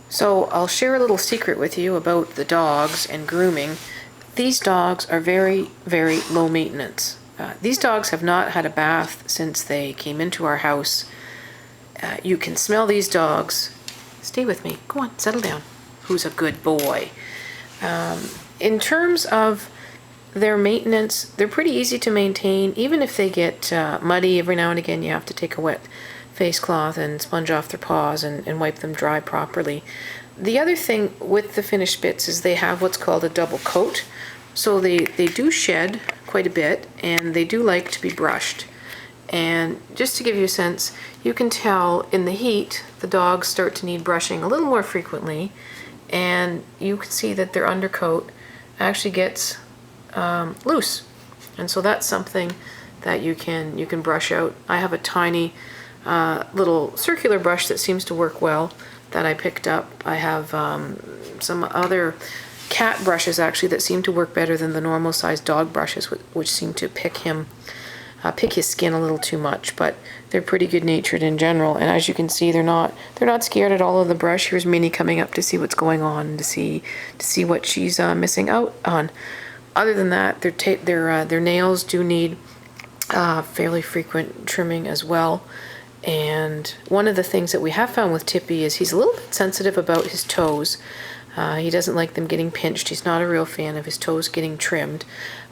So I'll share a little secret with you about the dogs and grooming. These dogs are very, very low maintenance. These dogs have not had a bath since they came into our house. You can smell these dogs. Stay with me. Go on, settle down. Who's a good boy? In terms of their maintenance, they're pretty easy to maintain. Even if they get muddy every now and again, you have to take a wet face cloth and sponge off their paws and wipe them dry properly. The other thing with the Finnish Spitz is they have what's called a double coat. So they do shed quite a bit, and they do like to be brushed. And just to give you a sense, you can tell in the heat the dogs start to need brushing a little more frequently, and you can see that their undercoat actually gets loose. And so that's something that you can brush out. I have a tiny little circular brush that seems to work well that I picked up. I have some other cat brushes actually that seem to work better than the normal sized dog brushes, which seem to pick his skin a little too much, but they're pretty good natured in general. And as you can see, they're not scared at all of the brush. Here's Minnie coming up to see what's going on, to see what she's missing out on. Other than that, their nails do need fairly frequent trimming as well. And one of the things that we have found with Tippy is he's a little bit sensitive about his toes. He doesn't like them getting pinched. He's not a real fan of his toes getting trimmed.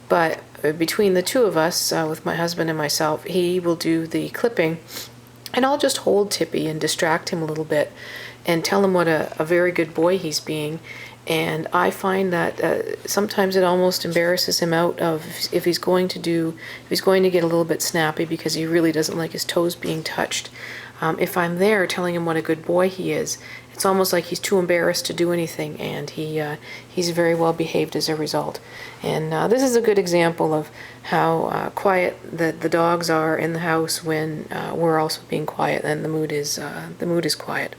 But between the two of us, with my husband and myself, he will do the clipping. And I'll just hold Tippy and distract him a little bit and tell him what a very good boy he's being. And I find that sometimes it almost embarrasses him out of if he's going to get a little bit snappy because he really doesn't like his toes being touched. If I'm there telling him what a good boy he is, it's almost like he's too embarrassed to do anything, and he's very well behaved as a result. And this is a good example of how quiet the dogs are in the house when we're also being quiet, and the mood is quiet.